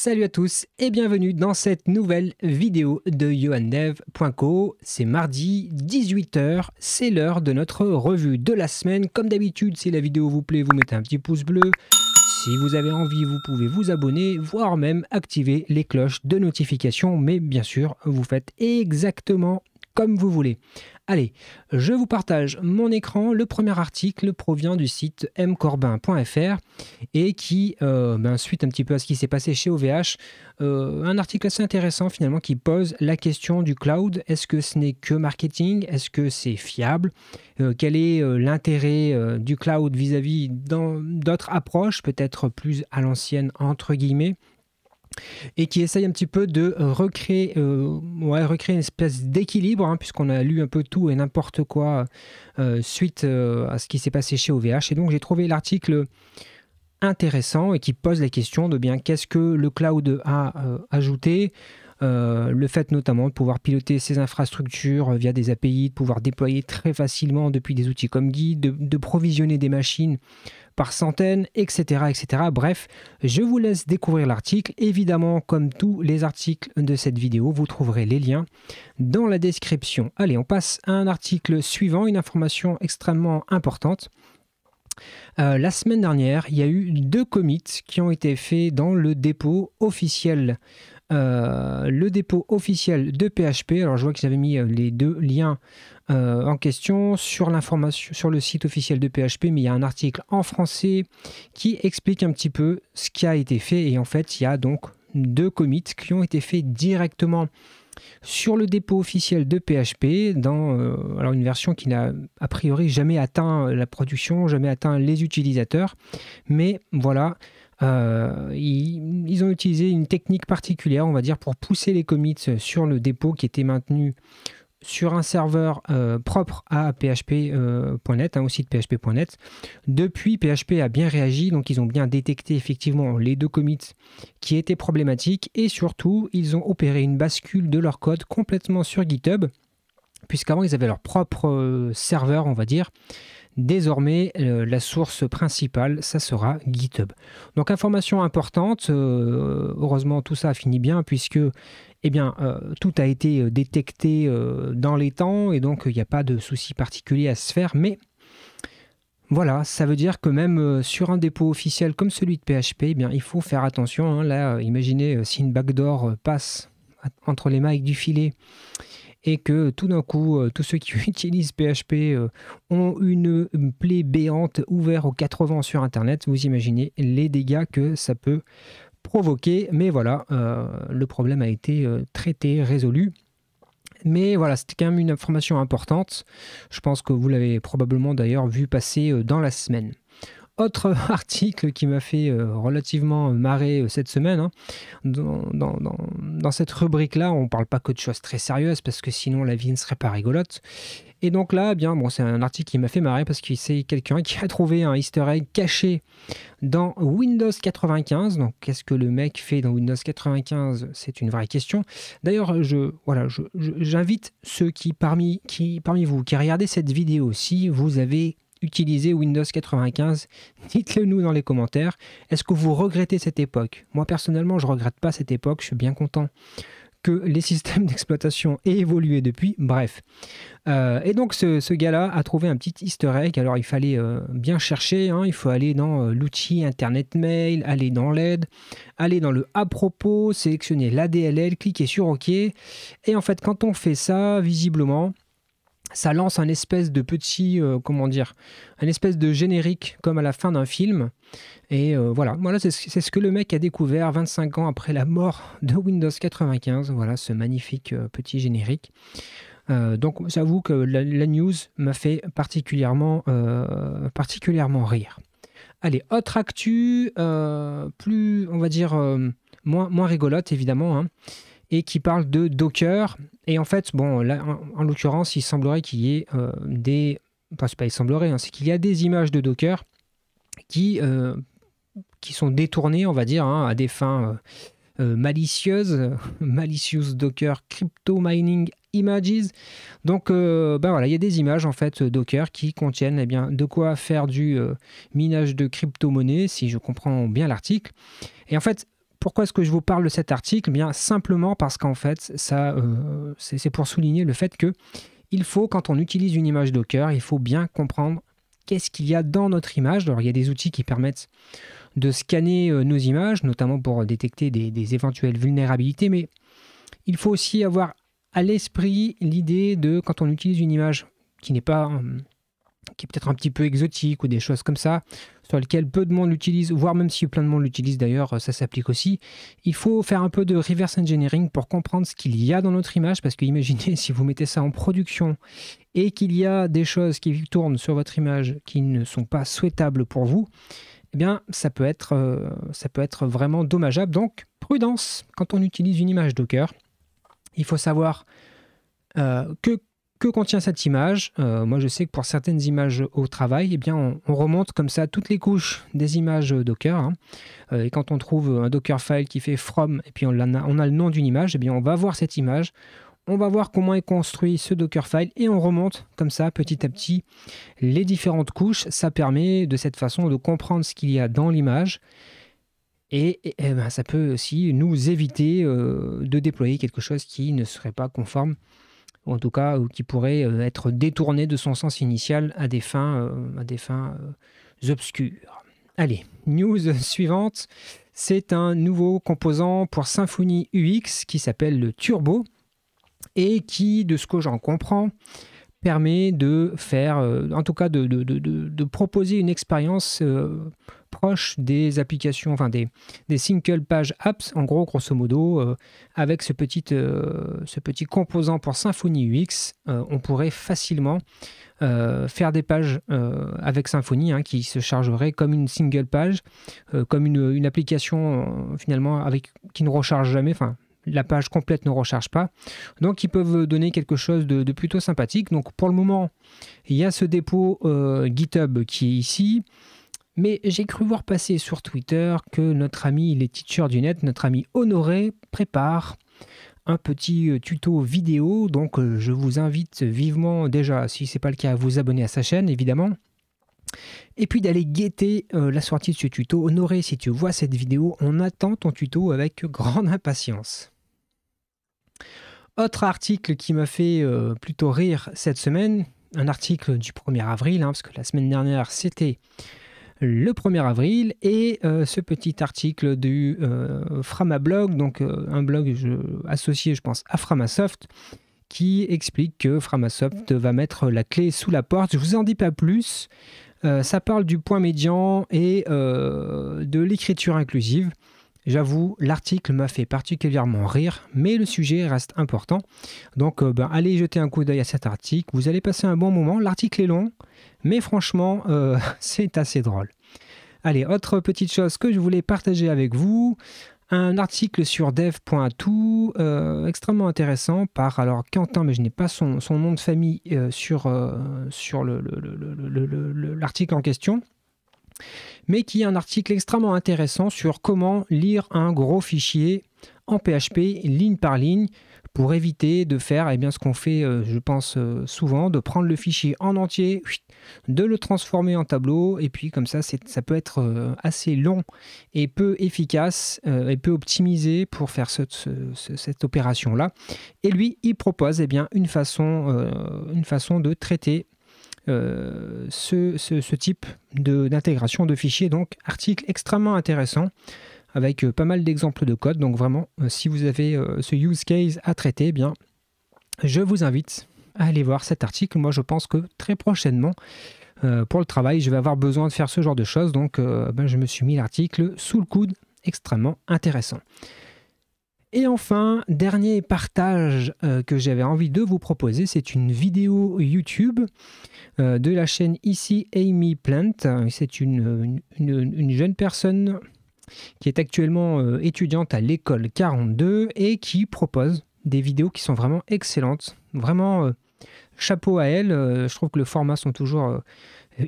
Salut à tous et bienvenue dans cette nouvelle vidéo de yohandev.co. C'est mardi 18h, c'est l'heure de notre revue de la semaine. Comme d'habitude, si la vidéo vous plaît, vous mettez un petit pouce bleu. Si vous avez envie, vous pouvez vous abonner, voire même activer les cloches de notification. Mais bien sûr, vous faites exactement comme vous voulez. Allez, je vous partage mon écran. Le premier article provient du site mcorbin.fr et qui suite un petit peu à ce qui s'est passé chez OVH, un article assez intéressant finalement qui pose la question du cloud. Est-ce que ce n'est que marketing? Est-ce que c'est fiable? Quel est l'intérêt du cloud vis-à-vis d'autres approches, peut-être plus à l'ancienne entre guillemets, et qui essaye un petit peu de recréer une espèce d'équilibre, puisqu'on a lu un peu tout et n'importe quoi suite à ce qui s'est passé chez OVH. Et donc j'ai trouvé l'article intéressant et qui pose la question de bien qu'est-ce que le cloud a ajouté. Le fait notamment de pouvoir piloter ses infrastructures via des API, de pouvoir déployer très facilement depuis des outils comme Git, de provisionner des machines par centaines, etc., etc. Bref, je vous laisse découvrir l'article. Évidemment, comme tous les articles de cette vidéo, vous trouverez les liens dans la description. Allez, on passe à un article suivant, une information extrêmement importante. La semaine dernière, il y a eu 2 commits qui ont été faits dans le dépôt officiel. Le dépôt officiel de PHP. Alors je vois que j'avais mis les 2 liens en question sur l'information sur le site officiel de PHP, mais il y a un article en français qui explique un petit peu ce qui a été fait. Et en fait, il y a donc 2 commits qui ont été faits directement sur le dépôt officiel de PHP dans alors une version qui n'a a priori jamais atteint la production, jamais atteint les utilisateurs. Mais voilà, ils ont utilisé une technique particulière, on va dire, pour pousser les commits sur le dépôt qui était maintenu sur un serveur propre à php.net, au site php.net. Depuis, PHP a bien réagi, donc ils ont bien détecté effectivement les 2 commits qui étaient problématiques et surtout, ils ont opéré une bascule de leur code complètement sur GitHub, puisqu'avant, ils avaient leur propre serveur, on va dire. Désormais, la source principale, ça sera GitHub. Donc, information importante. Heureusement, tout ça a fini bien puisque tout a été détecté dans les temps et donc il n'y a pas de souci particulier à se faire. Mais voilà, ça veut dire que même sur un dépôt officiel comme celui de PHP, il faut faire attention. Là, imaginez si une backdoor passe entre les mailles du filet et que tout d'un coup, tous ceux qui utilisent PHP ont une plaie béante ouverte aux 4 vents sur Internet. Vous imaginez les dégâts que ça peut provoquer. Mais voilà, le problème a été traité, résolu. Mais voilà, c'était quand même une information importante. Je pense que vous l'avez probablement d'ailleurs vu passer dans la semaine. Autre article qui m'a fait relativement marrer cette semaine, dans cette rubrique-là, on ne parle pas que de choses très sérieuses parce que sinon la vie ne serait pas rigolote. Et donc là, c'est un article qui m'a fait marrer parce que c'est quelqu'un qui a trouvé un easter egg caché dans Windows 95. Donc qu'est-ce que le mec fait dans Windows 95? C'est une vraie question. D'ailleurs, j'invite ceux parmi vous qui regardez cette vidéo, si vous avez utilisé Windows 95, dites-le nous dans les commentaires. Est-ce que vous regrettez cette époque? Moi personnellement, je ne regrette pas cette époque, je suis bien content que les systèmes d'exploitation aient évolué depuis. Bref. Et donc ce gars-là a trouvé un petit easter egg. Alors il fallait bien chercher, il faut aller dans l'outil Internet Mail, aller dans l'aide, aller dans le à propos, sélectionner l'ADLL, cliquer sur OK. Et en fait, quand on fait ça, visiblement, ça lance un espèce de petit, un espèce de générique comme à la fin d'un film. Et voilà c'est ce que le mec a découvert 25 ans après la mort de Windows 95. Voilà ce magnifique petit générique. Donc j'avoue que la news m'a fait particulièrement rire. Allez, autre actu, plus, on va dire, moins rigolote évidemment, et qui parle de Docker. Et en fait, là, en l'occurrence, il semblerait qu'il y ait c'est qu'il y a des images de Docker qui sont détournées, on va dire, à des fins malicieuses, malicious Docker Crypto Mining Images. Donc, il y a des images en fait Docker qui contiennent de quoi faire du minage de crypto-monnaie, si je comprends bien l'article. Et en fait, Pourquoi est-ce que je vous parle de cet article? Bien simplement parce qu'en fait, c'est pour souligner le fait que il faut, quand on utilise une image Docker, il faut bien comprendre qu'est-ce qu'il y a dans notre image. Alors, il y a des outils qui permettent de scanner nos images, notamment pour détecter des éventuelles vulnérabilités, mais il faut aussi avoir à l'esprit l'idée de, quand on utilise une image qui n'est pas, qui est peut-être un petit peu exotique ou des choses comme ça, sur lesquelles peu de monde l'utilise, voire même si plein de monde l'utilise d'ailleurs, ça s'applique aussi. Il faut faire un peu de reverse engineering pour comprendre ce qu'il y a dans notre image, parce que imaginez si vous mettez ça en production et qu'il y a des choses qui tournent sur votre image qui ne sont pas souhaitables pour vous, eh bien ça peut être vraiment dommageable. Donc prudence quand on utilise une image Docker. Il faut savoir que contient cette image. Moi, je sais que pour certaines images au travail, eh bien, on remonte comme ça toutes les couches des images Docker. Hein. Et quand on trouve un Dockerfile qui fait from, et puis on a le nom d'une image, eh bien, on va voir cette image. On va voir comment est construit ce Dockerfile et on remonte comme ça petit à petit les différentes couches. Ça permet de cette façon de comprendre ce qu'il y a dans l'image. Et ben, ça peut aussi nous éviter de déployer quelque chose qui ne serait pas conforme, ou en tout cas qui pourrait être détourné de son sens initial à des fins obscures. Allez, news suivante, c'est un nouveau composant pour Symfony UX qui s'appelle le Turbo et qui, de ce que j'en comprends, permet de faire, en tout cas de proposer une expérience proche des applications, enfin des single page apps, en gros, grosso modo, avec ce petit composant pour Symfony UX, on pourrait facilement faire des pages avec Symfony hein, qui se chargerait comme une single page, comme une application finalement qui ne recharge jamais, enfin la page complète ne recharge pas. Donc, ils peuvent donner quelque chose de plutôt sympathique. Donc, pour le moment, il y a ce dépôt GitHub qui est ici. Mais j'ai cru voir passer sur Twitter que notre ami, les teachers du net, notre ami Honoré, prépare un petit tuto vidéo. Donc, je vous invite vivement, déjà, si ce n'est pas le cas, à vous abonner à sa chaîne, évidemment. Et puis d'aller guetter la sortie de ce tuto. Honoré, si tu vois cette vidéo, on attend ton tuto avec grande impatience. Autre article qui m'a fait plutôt rire cette semaine, un article du 1er avril, hein, parce que la semaine dernière c'était le 1er avril, et ce petit article du Framablog, donc un blog associé je pense à Framasoft, qui explique que Framasoft va mettre la clé sous la porte. Je vous en dis pas plus, ça parle du point médian et de l'écriture inclusive. J'avoue, l'article m'a fait particulièrement rire, mais le sujet reste important. Donc, allez jeter un coup d'œil à cet article. Vous allez passer un bon moment. L'article est long, mais franchement, c'est assez drôle. Allez, autre petite chose que je voulais partager avec vous. Un article sur dev.to, extrêmement intéressant par alors Quentin, mais je n'ai pas son nom de famille sur l'article en question. Mais qui est un article extrêmement intéressant sur comment lire un gros fichier en PHP ligne par ligne pour éviter de faire ce qu'on fait, je pense, souvent, de prendre le fichier en entier, de le transformer en tableau, et puis comme ça, ça peut être assez long et peu efficace et peu optimisé pour faire cette opération-là. Et lui, il propose une façon de traiter ce type d'intégration de fichiers. Donc article extrêmement intéressant avec pas mal d'exemples de code. Donc vraiment, si vous avez ce use case à traiter, je vous invite à aller voir cet article. Moi je pense que très prochainement pour le travail je vais avoir besoin de faire ce genre de choses, donc je me suis mis l'article sous le coude, extrêmement intéressant. Et enfin, dernier partage que j'avais envie de vous proposer, c'est une vidéo YouTube de la chaîne ici Amy Plant. C'est une jeune personne qui est actuellement étudiante à l'école 42 et qui propose des vidéos qui sont vraiment excellentes. Vraiment, chapeau à elle. Je trouve que les formats sont toujours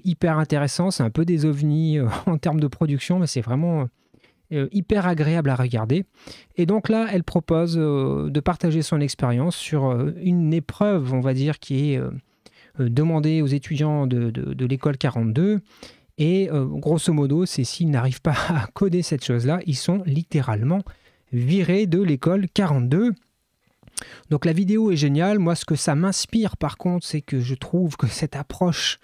hyper intéressants. C'est un peu des ovnis en termes de production, mais c'est vraiment hyper agréable à regarder. Et donc là, elle propose de partager son expérience sur une épreuve, on va dire, qui est demandée aux étudiants de l'école 42 Et grosso modo, c'est s'ils n'arrivent pas à coder cette chose-là, ils sont littéralement virés de l'école 42. Donc la vidéo est géniale. Moi, ce que ça m'inspire par contre, c'est que je trouve que cette approche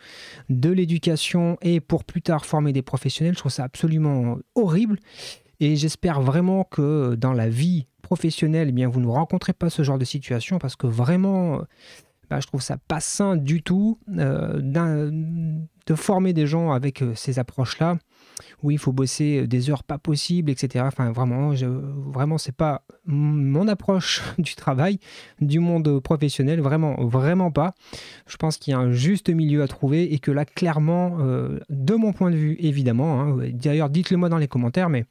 de l'éducation et pour plus tard former des professionnels, je trouve ça absolument horrible. Et j'espère vraiment que dans la vie professionnelle, eh bien, vous ne rencontrez pas ce genre de situation parce que vraiment, je trouve ça pas sain du tout de former des gens avec ces approches-là où il faut bosser des heures pas possibles, etc. Enfin, vraiment, c'est pas mon approche du travail, du monde professionnel, vraiment pas. Je pense qu'il y a un juste milieu à trouver et que là, clairement, de mon point de vue, évidemment, hein, d'ailleurs, dites-le moi dans les commentaires, mais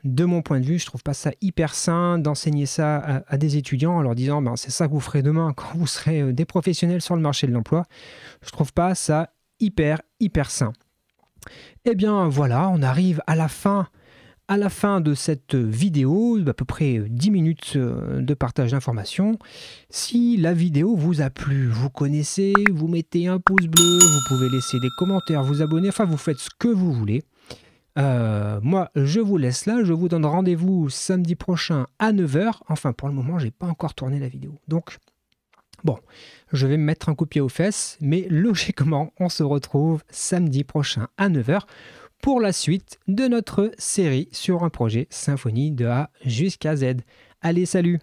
de mon point de vue, je trouve pas ça hyper sain d'enseigner ça à des étudiants en leur disant c'est ça que vous ferez demain quand vous serez des professionnels sur le marché de l'emploi. Je trouve pas ça hyper sain. Eh bien voilà, on arrive à la fin de cette vidéo, d'à peu près 10 minutes de partage d'informations. Si la vidéo vous a plu, vous connaissez, vous mettez un pouce bleu, vous pouvez laisser des commentaires, vous abonner, enfin vous faites ce que vous voulez. Moi, je vous laisse là, je vous donne rendez-vous samedi prochain à 9 h. Enfin, pour le moment, j'ai pas encore tourné la vidéo. Donc, bon, je vais me mettre un coup de pied aux fesses, mais logiquement, on se retrouve samedi prochain à 9 h pour la suite de notre série sur un projet Symfony de A jusqu'à Z. Allez, salut!